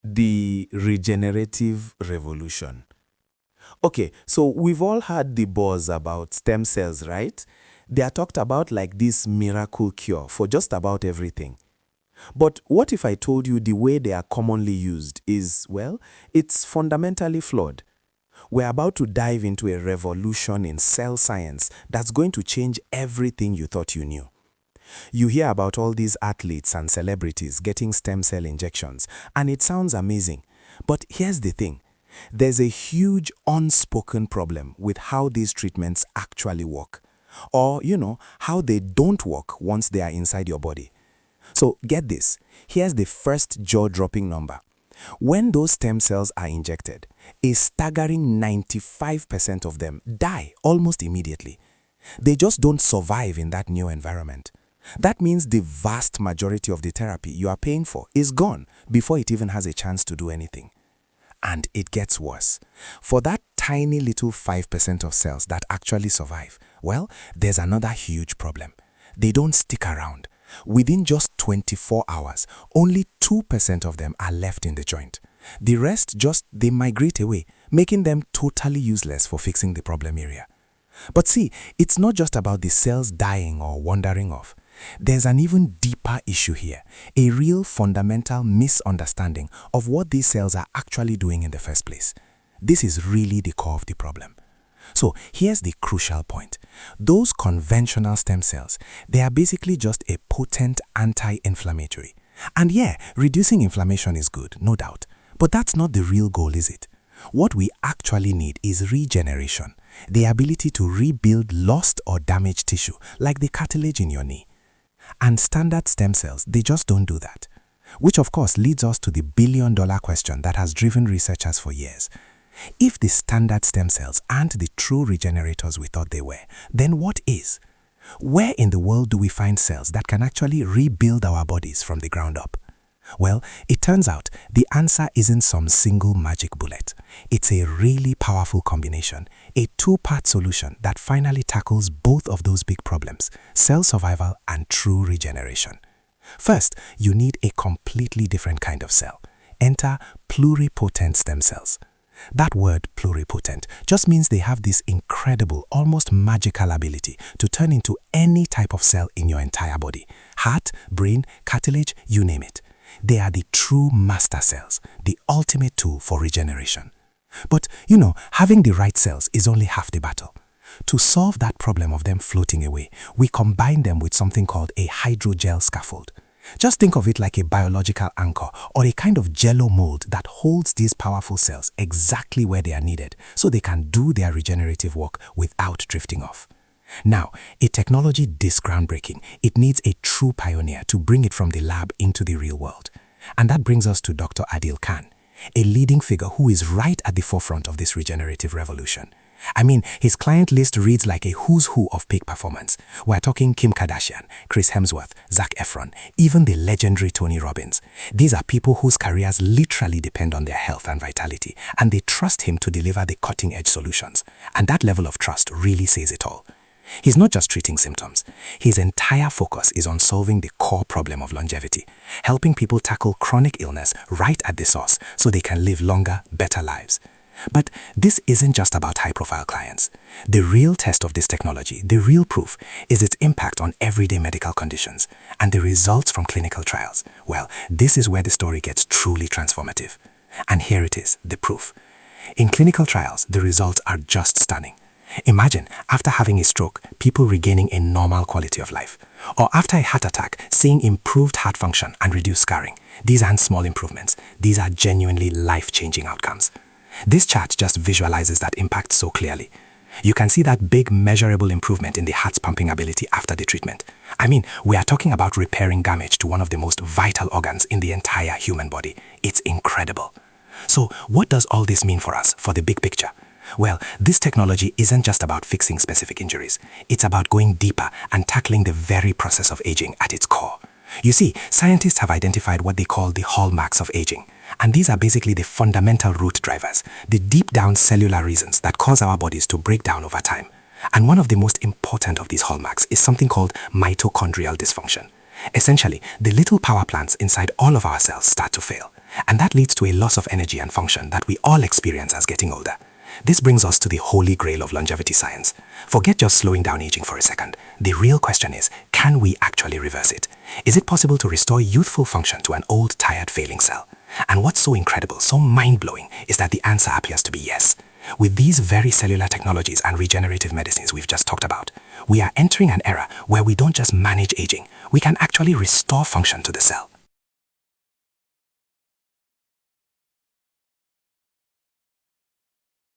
The regenerative revolution. Okay, so we've all heard the buzz about stem cells, right? They are talked about like this miracle cure for just about everything. But what if I told you the way they are commonly used is, well, it's fundamentally flawed? We're about to dive into a revolution in cell science that's going to change everything you thought you knew. You hear about all these athletes and celebrities getting stem cell injections, and it sounds amazing. But here's the thing. There's a huge unspoken problem with how these treatments actually work. Or, how they don't work once they are inside your body. So get this. Here's the first jaw-dropping number. When those stem cells are injected, a staggering 95% of them die almost immediately. They just don't survive in that new environment. That means the vast majority of the therapy you are paying for is gone before it even has a chance to do anything. And it gets worse. For that tiny little 5% of cells that actually survive, well, there's another huge problem. They don't stick around. Within just 24 hours, only 2% of them are left in the joint. The rest they migrate away, making them totally useless for fixing the problem area. But see, it's not just about the cells dying or wandering off. There's an even deeper issue here, a real fundamental misunderstanding of what these cells are actually doing in the first place. This is really the core of the problem. So here's the crucial point. Those conventional stem cells, they are basically just a potent anti-inflammatory. And yeah, reducing inflammation is good, no doubt. But that's not the real goal, is it? What we actually need is regeneration, the ability to rebuild lost or damaged tissue, like the cartilage in your knee. And standard stem cells, they just don't do that. Which of course leads us to the billion-dollar question that has driven researchers for years. If the standard stem cells aren't the true regenerators we thought they were, then what is? Where in the world do we find cells that can actually rebuild our bodies from the ground up? Well, it turns out the answer isn't some single magic bullet. It's a really powerful combination, a two-part solution that finally tackles both of those big problems, cell survival and true regeneration. First, you need a completely different kind of cell. Enter pluripotent stem cells. That word pluripotent just means they have this incredible, almost magical ability to turn into any type of cell in your entire body. Heart, brain, cartilage, you name it. They are the true master cells, the ultimate tool for regeneration. But, having the right cells is only half the battle. To solve that problem of them floating away, we combine them with something called a hydrogel scaffold. Just think of it like a biological anchor or a kind of jello mold that holds these powerful cells exactly where they are needed so they can do their regenerative work without drifting off. Now, a technology this groundbreaking, it needs a true pioneer to bring it from the lab into the real world. And that brings us to Dr. Adil Khan, a leading figure who is right at the forefront of this regenerative revolution. I mean, his client list reads like a who's who of peak performance. We're talking Kim Kardashian, Chris Hemsworth, Zac Efron, even the legendary Tony Robbins. These are people whose careers literally depend on their health and vitality, and they trust him to deliver the cutting-edge solutions. And that level of trust really says it all. He's not just treating symptoms. His entire focus is on solving the core problem of longevity, helping people tackle chronic illness right at the source so they can live longer, better lives. But this isn't just about high-profile clients. The real test of this technology, the real proof, is its impact on everyday medical conditions and the results from clinical trials. Well, this is where the story gets truly transformative. And here it is, the proof. In clinical trials, the results are just stunning. Imagine, after having a stroke, people regaining a normal quality of life. Or after a heart attack, seeing improved heart function and reduced scarring. These aren't small improvements. These are genuinely life-changing outcomes. This chart just visualizes that impact so clearly. You can see that big measurable improvement in the heart's pumping ability after the treatment. I mean, we are talking about repairing damage to one of the most vital organs in the entire human body. It's incredible. So what does all this mean for us, for the big picture? Well, this technology isn't just about fixing specific injuries. It's about going deeper and tackling the very process of aging at its core. You see, scientists have identified what they call the hallmarks of aging. And these are basically the fundamental root drivers, the deep down cellular reasons that cause our bodies to break down over time. And one of the most important of these hallmarks is something called mitochondrial dysfunction. Essentially, the little power plants inside all of our cells start to fail. And that leads to a loss of energy and function that we all experience as getting older. This brings us to the holy grail of longevity science. Forget just slowing down aging for a second. The real question is, can we actually reverse it? Is it possible to restore youthful function to an old, tired, failing cell? And what's so incredible, so mind-blowing, is that the answer appears to be yes. With these very cellular technologies and regenerative medicines we've just talked about, we are entering an era where we don't just manage aging, we can actually restore function to the cell.